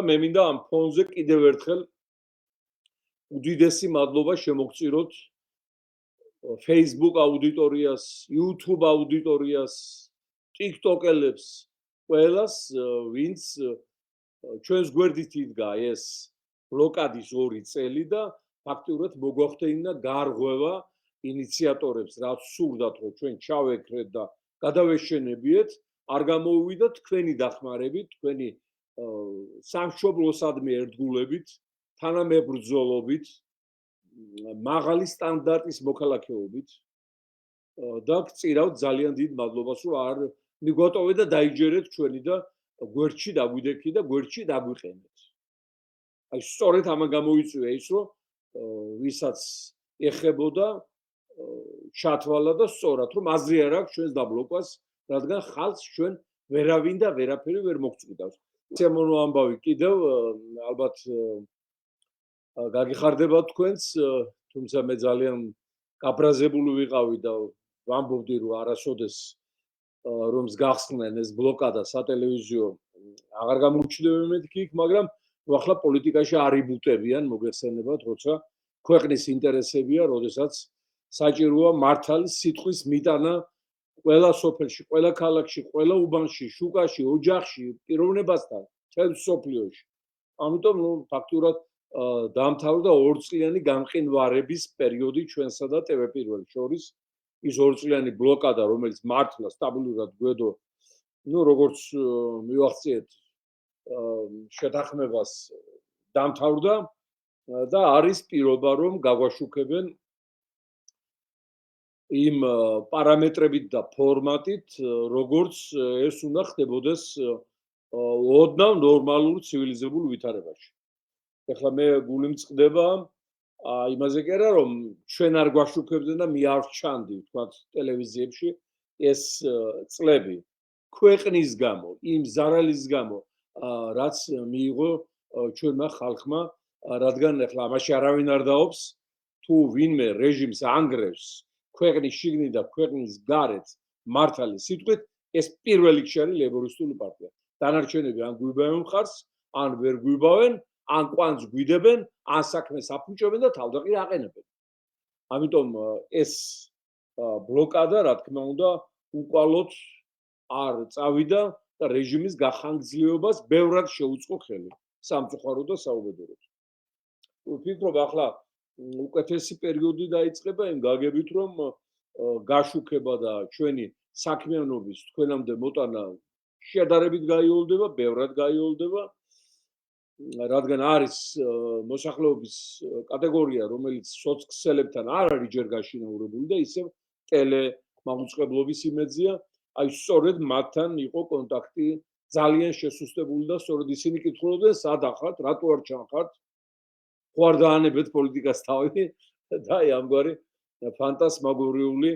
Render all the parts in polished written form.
მე მინდა ამ ფონზე კიდევ ერთხელ უდიდესი მადლობა შემოგწიროთ Facebook აუდიტორიას, YouTube აუდიტორიას, TikTok-ელებს, ყველას, ვინც ჩვენს გვერდით იდგა ეს ბლოკადის 2 წელი და ფაქტიურად მოგვახდენინა გარღვევა ინიციატორებს, რაც სურდათ, რომ ჩვენ ჩავეკრეთ და გადავეშენებიეთ, არ გამოუვიდათ თქვენი დახმარებით, თქვენი სამშობლოსადმი ერთგულებით, თანამებრძოლობით, მაღალი სტანდარტის მოქალაქეობით და გწირავთ ძალიან დიდ მადლობას, რომ არ მიგვატოვეთ და დაიჯერეთ ჩვენი და გვერდში დაგვიდექი და გვერდში დაგვიყენეთ. აი სწორედ ამან გამოიწვია ის, რომ ვისაც ეხებოდა ჩათვალა და სწორად, რომ აზრი არ აქვს ჩვენს დაბლოკვას, რადგან ხალხს ჩვენ ვერავინ და ვერაფერი ვერ მოგწყვიტავს. შემონო ამბავი კიდევ ალბათ გაგიხარდება თქვენს, თუმცა მე ძალიან გაბრაზებული ვიყავი და ვამბობდი, რომ არასოდეს რომ გახსნեն ეს ბლოკადა სატელევიზიო აღარ გამოჩნდება მეთქი იქ, მაგრამ ახლა პოლიტიკაში არ იბუტებიან, მოგეხსენებათ, როცა ქვეყნის ინტერესებია, როდესაც საჭიროა მართალი სიტყვის მიტანა ყველა სოფელში, ყველა ქალაქში, ყველა უბანში, შუკაში, ოჯახში, პიროვნებასთან, მთელ სოფლიოში. ამიტომ ფაქტურად დაამთავრდა 2 წლიანი გამყინვარების პერიოდი ჩვენსა და TV-პირველს შორის. ის 2 წლიანი ბლოკადა, რომელიც მართლა სტაბილურად გვედო, როგორც მივახციეთ შეთანხმებას დაამთავრდა და არის პირობა, რომ გაგვაშუქებენ იმ პარამეტრებით და ფორმატით, როგორც ეს უნდა ხდებოდეს ოდნავ ნორმალურ ცივილიზებულ ვითარებაში. ეხლა მე გული მწყდება იმაზე კი არა, რომ ჩვენ არ გვაშუქებდნენ და მე არ ვჩანდი, თქვათ, ტელევიზიებში ეს წლები ქვეყნის გამო, იმ ზარალის გამო, რაც მიიღო ჩვენმა ხალხმა, რადგან ეხლა ამაში არავინ არ დაობს, თუ ვინმე რეჟიმს ანგრევს ქვეყნის შიგნით და ქვეყნის გარეთ მართალი სიტყვით, ეს პირველ რიგში არის ლეიბორისტული პარტია. დანარჩენები ან გვიბავენ მხარს, ან ვერ გვიბავენ, ან კვანძ გვიდებენ, ან საქმეს აფუჭებენ და თავდაყირ აყენებენ. ამიტომ ეს ბლოკადა, რა თქმა უნდა, უკვალოდ არ წავიდა და რეჟიმის გახანგრძლივებას ბევრად შეუწყო ხელი სამწუხაროდ და საუბედუროდ. ვფიქრობ, ახლა უკეთესი პერიოდი დაიწყება იმ გაგებით, რომ გაშუქება და ჩვენი საქმიანობის თქვენამდე მოტანა შედარებით გაიოლდება, ბევრად გაიოლდება, რადგან არის მოსახლეობის კატეგორია, რომელიც სოციქსელებთან არ არის ჯერ გაშინაურებული და ისევ ტელემაუწყებლობის იმედზეა, აი სწორედ მათთან იყო კონტაქტი ძალიან შესუსტებული და სწორედ ისინი კითხულობდნენ, სად ახართ, რატო არ ჩანხართ, ხო არ დაანებეთ პოლიტიკას თავი და აი ამგვარი ფანტასმაგორიული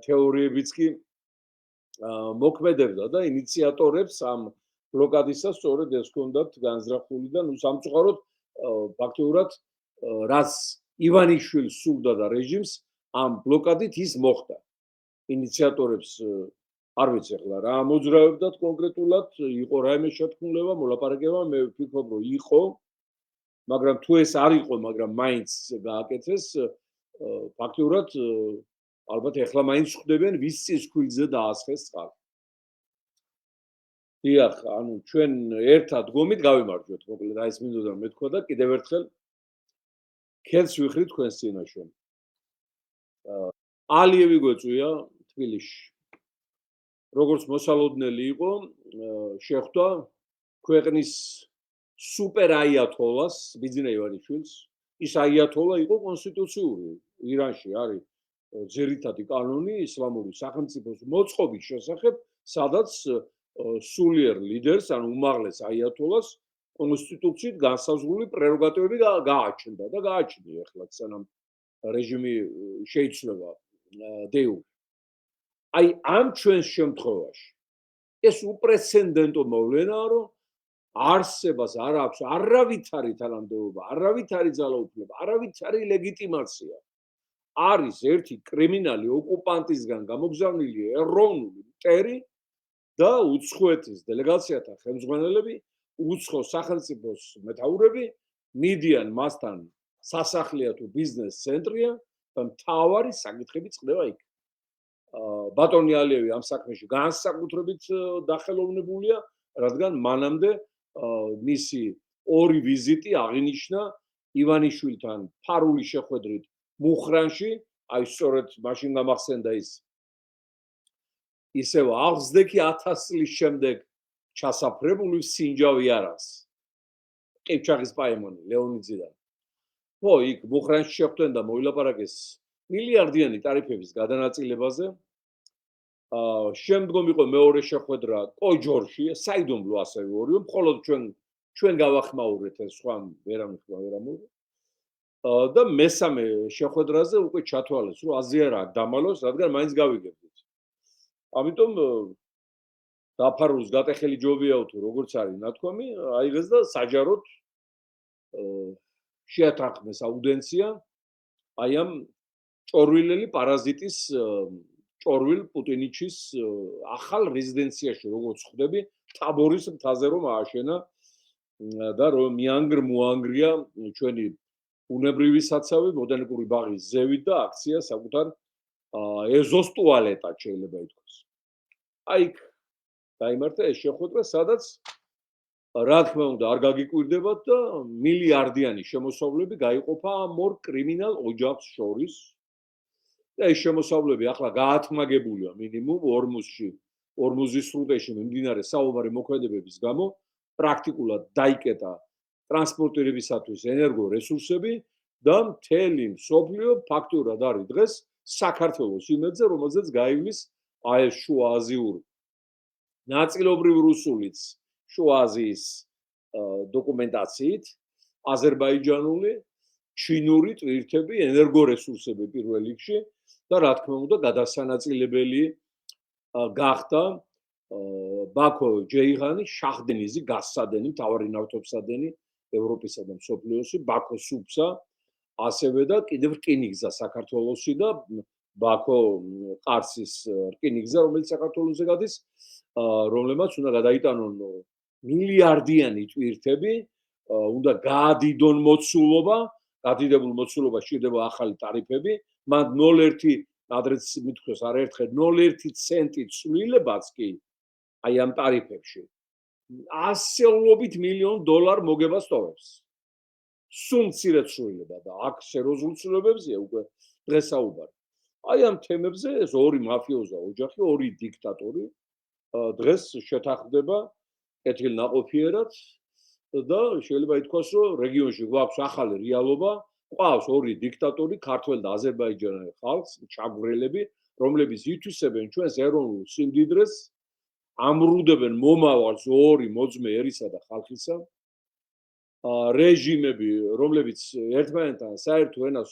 თეორიებიც კი მოქმედებდა და ინიციატორებს ამ ბლოკადისა სწორედ ეს ჰქონდათ განზრახული და სამწუხაროდ ფაქტიურად რაც ივანიშვილს სურდა და რეჟიმს ამ ბლოკადით ის მოხდა. ინიციატორებს არ ვიცი ახლა რა მოძრაებდათ კონკრეტულად, იყო რაიმე შეთქმულება, მოლაპარაკება, მე ვფიქრობ, რომ იყო, მაგრამ თუ ეს არ იყო, მაგრამ მაინც გააკეთეს, ფაქტიურად ალბათ ახლა მაინც ხვდებიან ვის წისქვილზე დაასხეს წყალი. დიახ, ანუ ჩვენ ერთად გომით გავიმარჯვეთ, მოკლედ აი ეს მინდოდა მეთქვა და კიდევ ერთხელ ხელს ვიხრი თქვენს წინაშე. ალიევი გვეწვია თბილისში. როგორც მოსალოდნელი იყო, შეხვდა ქვეყნის სუპერ აიათოლას, ბიძინა ივანიშვილს. ის აიათოლა იყო კონსტიტუციური. ირანში არის ძირითადი კანონი ისლამური სახელმწიფოს მოწყობის შესახებ, სადაც სულიერ ლიდერს, ანუ უმაღლეს აიათოლას კონსტიტუციით განსაზღვრული პრეროგატივები გააჩნდა და გააჩნია ახლა სანამ რეჟიმი შეიცვლება დეუ. აი ამ ჩვენს შემთხვევაში ეს უპრეცედენტო მოვლენაა, რომ არსებას არ აქვს არავითარი თანამდებობა, არავითარი ძალაუფლება, არავითარი ლეგიტიმაცია. არის ერთი კრიმინალი ოკუპანტისგან გამოგზავნილი ეროვნული მტერი და უცხოეთის დელეგაციათა ხელმძღვანელები უცხო სახელმწიფოს მეთაურები მიდიან მასთან სასახლეა თუ ბიზნეს ცენტრია და მთავარი საკითხები წყდება იქ. ბატონი ალიევი ამ საქმეში განსაკუთრებით დახელოვნებულია, რადგან მანამდე მისი ორი ვიზიტი აღინიშნა ივანიშვილთან ფარული შეხვედრით მუხრანში, აი სწორედ მაშინ გამახსენდა ისევ აღზრდექი 1000 წლის შემდეგ ჩასაფრებული სინჯავი არას. ყიფჩაღის პაემონი ლეონიძიდან. ხო, იქ მუხრანში შეხვდნენ და მოილაპარაკეს მილიარდიანი ტარიფების გადანაწილებაზე. შემდგომ იყო მეორე შეხვედრა კოჯორში, საიდუმლო ასევე ორიო, მხოლოდ ჩვენ გავახმაურეთ ეს სხვა ვერავინ. და მესამე შეხვედრაზე უკვე ჩათვალეს, რომ აზია რა დამალოს, რადგან მაინც გავიგებდით. ამიტომ დაფარულს გატეხელი ჯობიაო თუ როგორც არის ნათქვამი, აიღეს და საჯაროდ შეათანხმეს აუდიენცია აი ამ ჭორვილელი პარაზიტის ჭორვილ პუტინიჩის ახალ რეზიდენციაში, როგორც ხვდები, თაბორის მთაზე რომ ააშენა და რომ მიანგრ-მოანგრია ჩვენი უნებრივი საცავი, ბოტანიკური ბაღის ზევით და აქცია საკუთარ ეზოს ტუალეტად შეიძლება ითქვას. აი იქ დაიმართა ეს შეხვედრა, სადაც რა თქმა უნდა არ გაგიკვირდებათ და მილიარდიანი შემოსავლები გაიყოფა ამ ორ კრიმინალ ოჯახს შორის. და ეს შემოსავლები ახლა გაათმაგებულია მინიმუმ ორმუზის სრუტეში მიმდინარე საუბარი მოქმედებების გამო პრაქტიკულად დაიკეტა ტრანსპორტირებისათვის ენერგო რესურსები და მთელი მსოფლიო ფაქტურად არის დღეს საქართველოს იმედზე, რომელზეც გაივლის აი ეს შუა აზიური ნაწილობრივ რუსულიც შუა აზიის დოკუმენტაციით, აზერბაიჯანული, ჩინური ტვირთები, ენერგო რესურსები პირველ რიგში და რა თქმა უნდა გადასანაწილებელი გახდა ბაქო ჯეიღანი შაჰდენიზი გასცადენი მთავარი ნავთობსადენი ევროპისა და მსოფლიოში ბაქო სუფსა ასევე და კიდევ რკინიგზა საქართველოში და ბაქო ყარსის რკინიგზა რომელიც საქართველოზე გადის რომლებმაც უნდა გადაიტანონ მილიარდიანი ტვირთები უნდა გაადიდონ მოცულობა გადიდებულ მოცულობას ჭირდება ახალი ტარიფები მან 0.1 ადრეც მithქვეს არაერთხელ 0.1 ცენტი ცვლილებაც კი აი ამ ტარიფებში ასეულობით მილიონ დოლარ მოგებას ტოვებს. სულ მცირე ცვლილება და აქ სერიოზულ ცვლილებებზეა უკვე დღეს საუბარი. აი ამ თემებზე ეს ორი მაფიოზა ოჯახი, ორი დიქტატორი დღეს შეთანხმდება კეთილნაყოფიერად და შეიძლება ითქვას, რომ რეგიონში გვაქვს ახალი რეალობა, ყავს ორი დიქტატორი, ქართველ და აზერბაიჯანელ ხალხს, ჩაგვრელები, რომლებიც ითვისებენ ჩვენს ეროვნულ სიმდიდრეს, ამრუდებენ მომავალს ორი მოძმე ერისა და ხალხისა, რეჟიმები, რომლებიც ერთმანეთთან საერთო ენას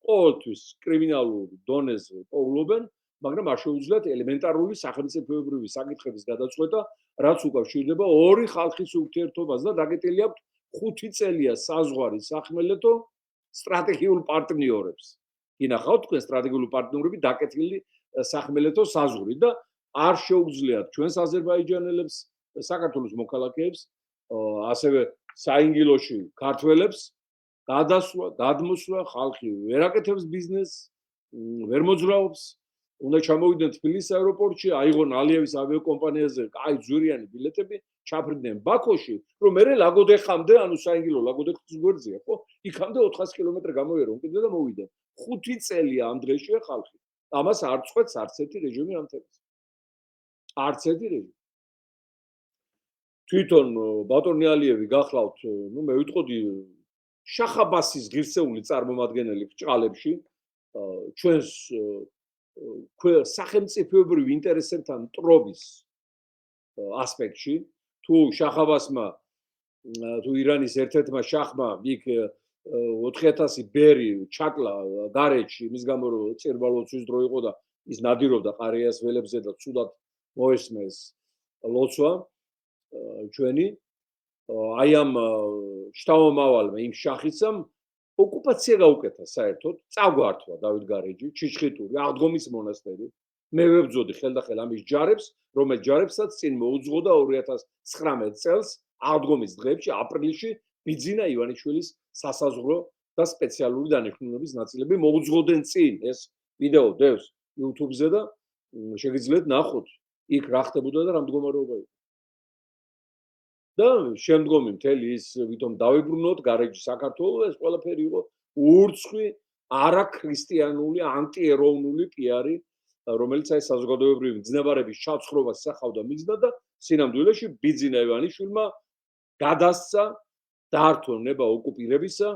ყოველთვის კრიმინალურ დონეზე პოულობენ, მაგრამ არ შეუძლიათ ელემენტარული სახელმწიფოებრივი საკითხების გადაწყვეტა, რაც უკავშირდება ორი ხალხის ურთიერთობას და დაკეტილი აქვთ 5 წელია საზღვარი სახმელეთო სტრატეგიულ პარტნიორებს. გინახავთ თქვენ სტრატეგიული პარტნიორები დაკეტილი სახმელეთო საზღვრით და არ შეუძლიათ ჩვენს აზერბაიჯანელებს, საქართველოს მოქალაქეებს, ასევე საინგილოში ქართველებს გადასვლა, გადმოსვლა, ხალხი ვერ აკეთებს ბიზნესს, ვერ მოძრაობს, უნდა ჩამოვიდნენ თბილისის აეროპორტში, აიღონ ალიევის ავიაკომპანიაზე კაი ძვირიანი ბილეთები, ჩაფრინდნენ ბაქოში, რომ მე ლაგოდეხამდე, ანუ საინგილო ლაგოდეხის გვერდზეა, ხო? იქამდე 400 კილომეტრი გამოიერონ კიდე და მოვიდნენ. 5 წელია ამ დღეშია ხალხი. ამას არ წყვეტს არც ერთი რეჟიმი ამ თემაზე. არც ერთი რეჟიმი. თვითონ ბატონი ალიევი გახლავთ, ნუ მე ვიტყოდი შახაბასის ღირსეული წარმომადგენელი ბჭყალებში, ჩვენს სახელმწიფოებრივ ინტერესებთან მტრობის ასპექტში, თუ შახაბასმა, თუ ირანის ერთ-ერთმა შახმა იქ 4000 ბერი ჩაკლა გარეჯში, იმის გამო რომ წირბალოცვის დრო იყო და ის ნადირობდა ყარეას ველებზე და ცუდად მოესმეს ლოცვა ჩვენი აი ამ შთამომავალმა იმ შახიცამ ოკუპაცია გაუკეთა საერთოდ წაგვართვა დავით გარეჯი ჩიჩხიტური აღდგომის მონასტერი მე ვებძოდი ხელდახელ ამის ჯარებს რომელიც ჯარებსაც წინ მოუძღოდა 2019 წელს აღდგომის დღეებში აპრილში ბიძინა ივანიშვილის სასაზღვრო და სპეციალური დანიშნულების ნაწილები მოუძღოდნენ წინ ეს ვიდეო დევს YouTube-ზე და შეგიძლიათ ნახოთ იქ რა ხდებოდა და რა მდგომარეობა იყო. და შემდგომი მთელი ის ვითომ დავიბრუნოთ გარეჯი საქართველოს ეს ყველაფერი იყო ურცხვი არაქრისტიანული ანტიეროვნული პიარი რომელიც აი საზოგადოებრივი მძნებარების ჩაცხრობას სახავდა მიზნად და სინამდვილეში ბიძინა ივანიშვილმა გადასცა დაართვენება ოკუპირებისა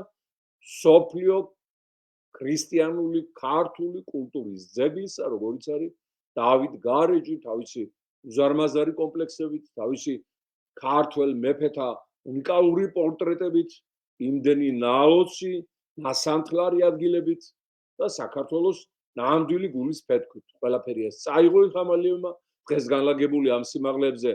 სოფლიო ქრისტიანული ქართული კულტურის ძეგლისა როგორც არის დავით გარეჯი თავისი უზარმაზარი კომპლექსებით თავისი ქართულ მეფეთა უნიკალური პორტრეტებით იმდენი ნაოცი ნასანთლარი ადგილებით და საქართველოს ნამდვილი გულის ფეთქით ყველაფერი ეს წაიღო ხამალიევმა დღეს განლაგებული ამ სიმაღლეებზე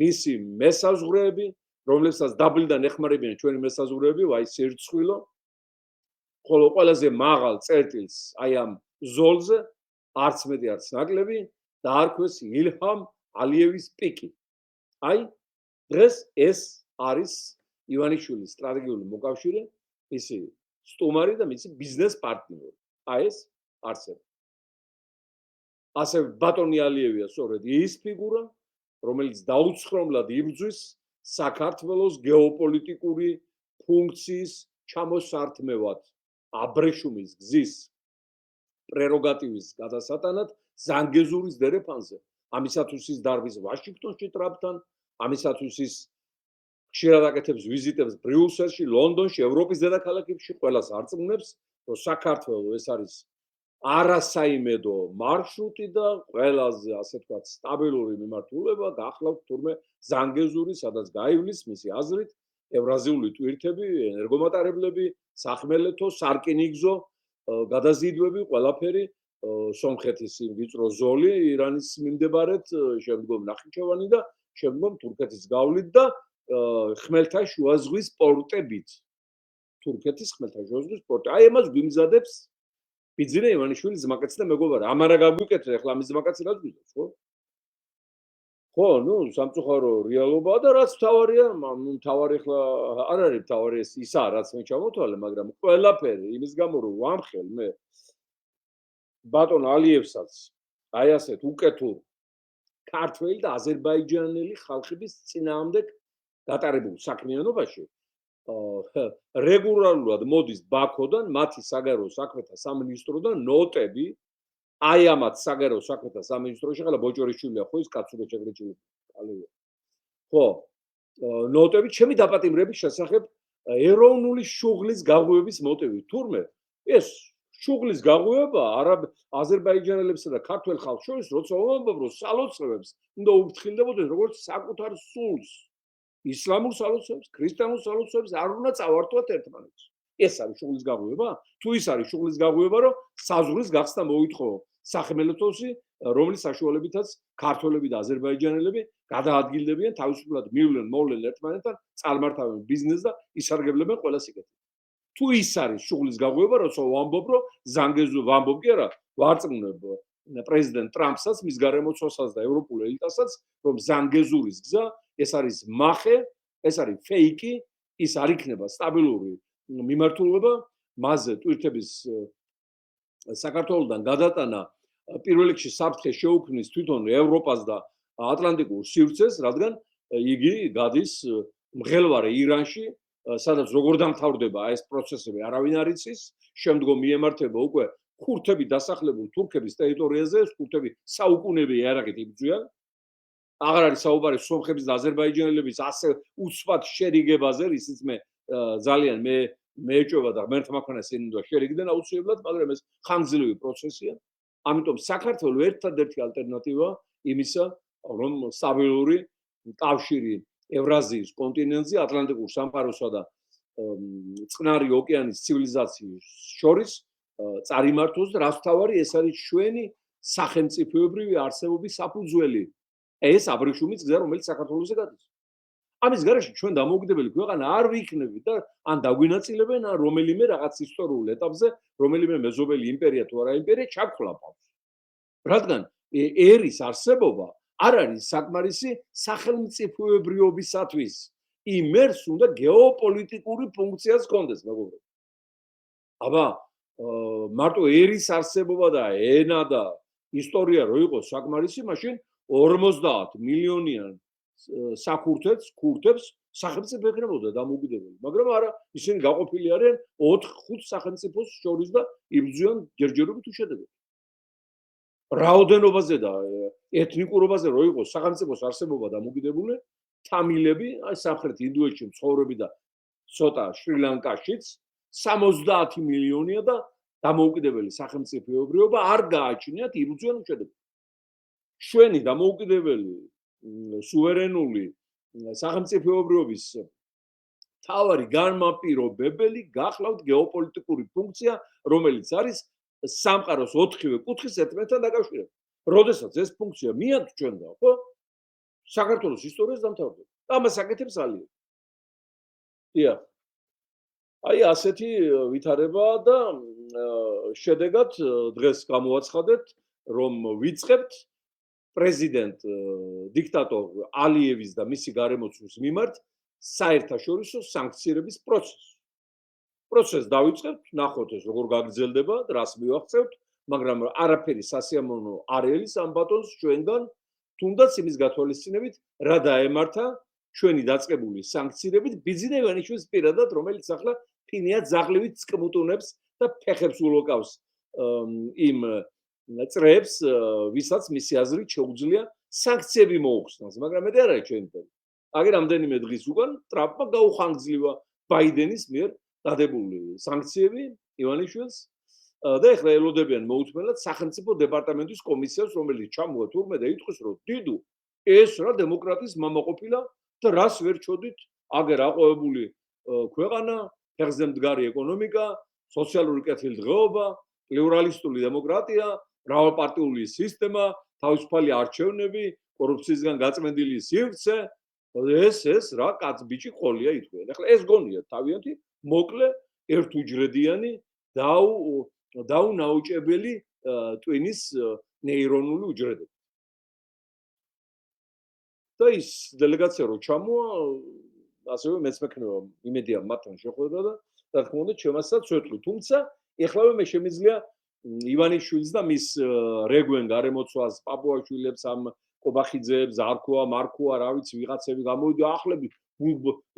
მისი მესაზღვრეები რომლებსაც დაბლიდან ეხმარებიან ჩვენი მესაზღვრეები ვაი სირცხვილო ხოლო ყველაზე მაღალ წერტილს აი ამ ზოლზე არც მეტი არც ნაკლები დაარქვეს ილჰამ ალიევის პიკი აი დღეს ეს არის ივანიშვილის სტრატეგიული მოკავშირე ისი სტუმარი და მისი ბიზნეს პარტნიორი აი ეს არსება ასე ბატონი ალიევია სწორედ ის ფიგურა რომელიც დაუცხრომლად იბრძვის საქართველოს გეოპოლიტიკური ფუნქციის ჩამოსართმევად აბრეშუმის გზის პრეროგატივის გადასატანად ზანგეზურის დერეფანზე ამისათვის ის დარბის ვაშინგტონში ტრამპთან ამისათვის ის ხშირად აკეთებს ვიზიტებს ბრიუსელში ლონდონში ევროპის დედაქალაქებში ყველას არწმუნებს რომ საქართველოს ეს არის არასაიმედო მარშრუტი და ყველაზე ასე ვთქვათ სტაბილური მიმართულება გახლავთ თურმე ზანგეზური სადაც გაივლის მისი აზრით ევრაზიული ტვირთები ენერგომატარებლები სახმელეთო სარკინიგზო გადაზიდვები ყველაფერი სომხეთის ვიწრო ზოლი ირანის მიმდებარედ შემდგომ ნახიჩევანი და შემდგომ თურქეთის გავლით და ხმელთაშუა ზღვის პორტებით თურქეთის ხმელთაშუა ზღვის პორტი აი ამას გვიმზადებს ბიძინა ივანიშვილის ზმაკაცი და მეგობარი ამარა გაგვიკეთე ახლა ამის ზმაკაცი რა გვიძებს ხო ნუ სამწუხარო რეალობაა და რაც თავარია ნუ თავარი ახლა არ არის თავარი ეს ისა რაც მე ჩამოთვალე მაგრამ ყველაფერი იმის გამო რომ ვამხელ მე ბატონ ალიევსაც აი ასეთ უკეთურ ქართველი და აზერბაიჯანელი ხალხების წინააღმდეგ გატარებულ საქმიანობაში რეგულარულად მოდის ბაქოდან მათი საგარეო საქმეთა სამინისტროდან ნოტები აი ამათ საგარეო საქმეთა სამინისტროში ხალა ბოჭორიშვილია ხო ის კაცურა შეგრეჭილი ხო ნოტები ჩემი დაპატიმრების შესახებ ეროვნული შუღლის გაღვივების მოტივით თურმე ეს შუღლის გაღვივება აზერბაიჯანელებსა და ქართველ ხალხს შორის როცა ვამბობ რომ სალოცავებს უნდა უფრთხილდებოდეს როგორც საკუთარ სულს ისლამურ სალოცავებს ქრისტიანულ სალოცავებს არ უნდა წავართვათ ერთმანეთს ეს არის შუღლის გაღვივება თუ ის არის შუღლის გაღვივება რომ საზღვრის გახსნა მოითხოვო სახმელეთოსი რომლის საშუალებითაც ქართველები და აზერბაიჯანელები გადაადგილდებიან თავისუფლად მივლენ მოვლენ ერთმანეთთან წარმართავენ ბიზნესს და ისარგებლებენ ყველა სიკეთით თუ ის არის შუღლის გაღვივება როცა ვამბობ რომ ზანგეზური ვამბობ კი არა ვარწმუნებ პრეზიდენტ ტრამპსაც მის გარემოცვასაც და ევროპულ ელიტასაც რომ ზანგეზურის გზა ეს არის მახე ეს არის ფეიკი ის არ იქნება სტაბილური მიმართულება მასზე ტვირთების საქართველოსთან გადატანა პირველ რიგში საფრთხეს შეუქმნის თვითონ ევროპას და ატლანტიკურ სივრცეს რადგან იგი გადის მღელვარე ირანში სადაც როგორ დამთავრდება ეს პროცესები არავინ არ იცის შემდგომ მიემართება უკვე ქურთები დასახლებულ თურქების ტერიტორიაზე ეს ქურთები საუკუნეები იარაღით იბრძვიან აღარ არის საუბარი სომხების და აზერბაიჯანელების ასე უცბად შერიგებაზე ისიც მე ძალიან მეეჭვება და მერთმაქონას ენდვა შერიგდნენ აუცილებლად მაგრამ ეს ხანგრძლივი პროცესია ამიტომ საქართველოს ერთადერთი ალტერნატივა იმისა რომ სტაბილური კავშირი ევრაზიის კონტინენტზე ატლანტიკურ სამყაროსა და წყნარი ოკეანის ცივილიზაციის შორის წარიმართოს და რაც თავარი ეს არის ჩვენი სახელმწიფოებრივი არსებობის საფუძველი ეს აბრეშუმის გზა რომელიც საქართველოსზე გადის ამის გარეშე ჩვენ დამოუკიდებელი ქვეყანა არ ვიქნებით და ან დაგვინაწილებენ ან რომელიმე რაღაც ისტორიულ ეტაპზე რომელიმე მეზობელი იმპერია თუ არა იმპერია ჩაგხლაპავს რადგან ერის არსებობა არ არის საკმარისი სახელმწიფოებრიობისათვის იმერს უნდა გეოპოლიტიკური ფუნქციაც ჰქონდეს, მეგობრებო. აბა, მარტო ერის არსებობა და ენა და ისტორია რო იყოს საკმარისი, მაშინ 50 მილიონიან ქურთებს სახელმწიფო ექნებოდა დამოუკიდებელი. მაგრამ არა, ისინი გაყოფილი არიან 4-5 სახელმწიფოს შორის და იბრძვიან ჯერჯერობით უშედეგოდ. რაოდენობაზე და ეთნიკურობაზე რო იყოს სახელმწიფოს არსებობა დამოუკიდებელი, თამილები, აი სამხრეთ ინდოეთში მცხოვრები და ცოტა შრი-ლანკაშიც 70 მილიონია და დამოუკიდებელი სახელმწიფოებრიობა არ გააჩნიათ, იბრძვიან უშედეგოდ. ჩვენი დამოუკიდებელი სუვერენული სახელმწიფოებრიობის თავარი განმაპირობებელი გახლავთ გეოპოლიტიკური ფუნქცია, რომელიც არის სამყაროს 4-ვე კუთხის ერთმანეთთან დაკავშირებული. როდესაც ეს ფუნქცია მიაგჩნდა, ხო? საქართველოს ისტორიას დამთავრდა. ამას აკეთებს ალია. დიახ. აი ასეთი ვითარება და შედეგად დღეს გამოვაცხადეთ, რომ ვიწყებთ პრეზიდენტ დიქტატორ ალიევის და მისი გარემოცვის მიმართ საერთაშორისო სანქცირების პროცესს დავიწყებთ, ნახოთ ეს როგორ გაგრძელდება, რას მივახცევთ, მაგრამ არაფერი სასიამოვნო არ ელის ამ ბატონს ჩვენგან, თუნდაც იმის გათვალისწინებით, რა დაემართა ჩვენი დაწყებული სანქცირებით ბიძინა ივანიშვილის პირადად, რომელიც ახლა ფინია ძაღლივით წკმუტუნებს და ფეხებს ულოკავს იმ წრეებს, ვისაც მისი აზრით შეუძლია სანქციები მოუხსნას, მაგრამ მე არა ჩვენთან. აგი რამდენიმე დღის უკან ტრამპმა გაუხანგრძლივა ბაიდენის მიერ დადებული სანქციები ივანიშვილს და ეხლა ელოდებიან მოუთმენლად სახელმწიფო დეპარტამენტის კომისიას, რომელიც ჩამოვა თურმე და იტყვის, რომ დიდუ ეს რა დემოკრატიის მამა ყოფილა და რას ვერ ჩოდით, აგერ აყვავებული ქვეყანა, ფეხზე მდგარი ეკონომიკა, სოციალური კეთილდღეობა, პლურალისტული დემოკრატია, მრავალპარტიული სისტემა, თავისუფალი არჩევნები, კორუფციისგან გაწმენდილი სივრცე, ეს რა კაცბიჭი ყოლია ითქვია. ეხლა ეს გონია თავიანთი მოკლე ერთუჯრედიანი დაუნაუჭებელი ტვინის ნეირონული უჯრედები. და ის დელეგაცია რო ჩამოა, ასევე მეც მექნება იმედია მათთან შეხვედრა და რა თქმა უნდა ჩემასაც ვეტყვი. თუმცა ეხლავე მე შემიძლია ივანიშვილს და მის რეგვენ გარემოცვას, პაპუაშვილებს, ამ კობახიძეებს, არქოა, მარქოა, რა ვიცი, ვიღაცები გამოვიდა ახლები,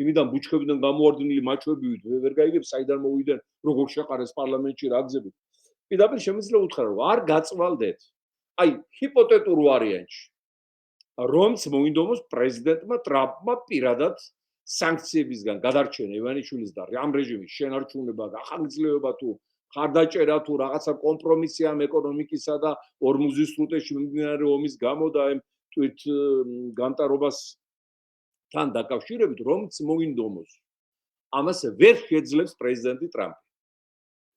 იმიდან ბუჩქებიდან გამოვარდნილი მაჩვებივით, ვერ გაიგებ საიდან მოვიდნენ, როგორ შეყარეს პარლამენტში რა გზებით. პირდაპირ შემიძლია უთხრა, რომ არ გაწვალდეთ. აი, ჰიპოთეტურ ვარიანტში, რომც მოინდომოს პრეზიდენტმა ტრამპმა პირადად სანქციებისგან გადარჩენა ივანიშვილის და ამ რეჟიმის შენარჩუნება, გახანგრძლივება თუ ხარდაჭერა თუ რაღაცა კომპრომისი ამ ეკონომიკისა და ორმუზის სრუტეში მიმდინარე ომის გამო და ამ თვით განტარობასთან დაკავშირებით, რომც მოინდომოს. ამას ვერ შეძლებს პრეზიდენტი ტრამპი.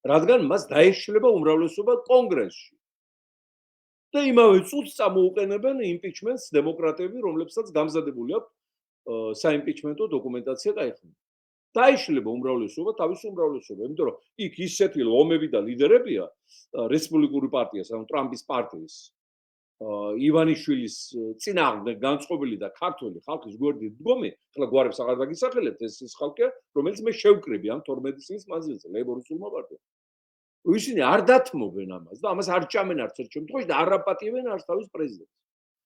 რადგან მას დაეშლება უმრავლესობა კონგრესში. და იმავე წუთს წამოუყენებენ იმპიჩმენტს დემოკრატები, რომლებსაც გამზადებული აქვს საიმპიჩმენტო დოკუმენტაცია გაიხსნა. დაიშლება უმრავლესობა, თავის უმრავლესობა, იმიტომ რომ იქ ისეთი ომები და ლიდერებია რესპუბლიკური პარტიას, ანუ ტრამპის პარტიის, ივანიშვილის წინააღმდეგ განწყობილი და ქართველი ხალხის გვერდით დგომი, ახლა გვარებს აღარ დაგისახელებთ, ეს ხალხია, რომელიც მე შევკრიბი ამ 12 წლის მანძილზე, ლეიბორისტულმა პარტიამ. ისინი არ დათმობენ ამას და ამას არ ჭამენ არც ერთ შემთხვევაში და არ აპატიებენ არც თავის პრეზიდენტს.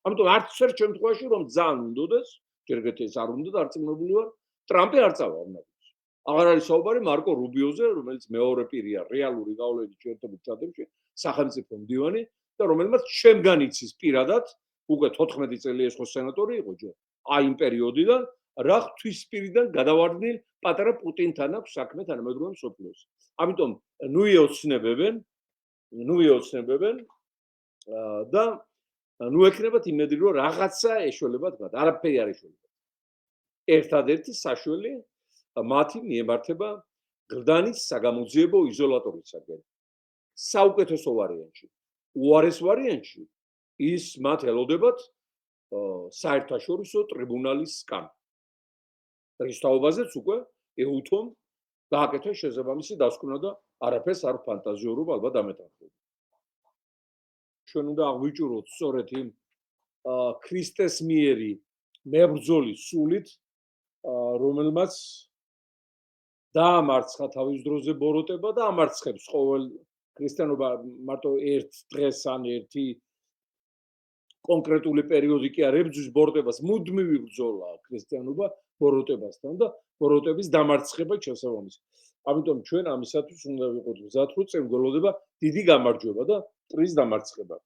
ამიტომ არც ერთ შემთხვევაში რომ ძალიან უნდოდეს, ჯერგეთ ეს არ უნდა და არ წიგნობილი ვარ, ტრამპი არ წავა ამ ნაბიჯს. აღარ არის საუბარი მარკო რუბიოზე, რომელიც მეორე პირია რეალური გავლენის შეერთებულ შტატებში, სახელმწიფო მდივანი და რომელმაც შემგან იცის პირადად, უკვე 14 წელი ეს ხო სენატორი იყო ჯერ. აი იმ პერიოდიდან რა ღვთისპირიდან გადავარდნილ პატარა პუტინთან აქვს საქმე თანამედროვე მსოფლიოს. ამიტომ ნუ იოცნებებენ და ნუ ექნებათ იმედი რომ რაღაცა ეშველებათ მათ, არაფერი არ ეშველებათ. ერთადერთი საშველი მათი მიემართება გრდანის საგამოძიებო იზოლატორისაგან. საუკეთესო ვარიანტში, უარეს ვარიანტში ის მათ ელოდებათ საერთაშორისო ტრიბუნალისგან. რის თაობაზეც უკვე ეუთომ გააკეთა შესაბამისი დასკვნა და არაფერს არ ფანტაზიურობ ალბათ ამეთანხმებით. ჩვენ უნდა აღვიჭუროთ სწორედ იმ ქრისტეს მიერი მებრძოლის სულით, რომელმაც დაამარცხა თავის დროზე ბოროტება და ამარცხებს ყოველ ქრისტიანობა მარტო ერთ დღეს ან ერთი კონკრეტული პერიოდი კი არ ებრძვის ბოროტებას, მუდმივი ბრძოლა ქრისტიანობა ბოროტებასთან და ბოროტების დამარცხება შესაბამისად. ამიტომ ჩვენ ამისათვის უნდა ვიყოთ მზად, რომ წინ გველოდება დიდი გამარჯვება და მტრის დამარცხება.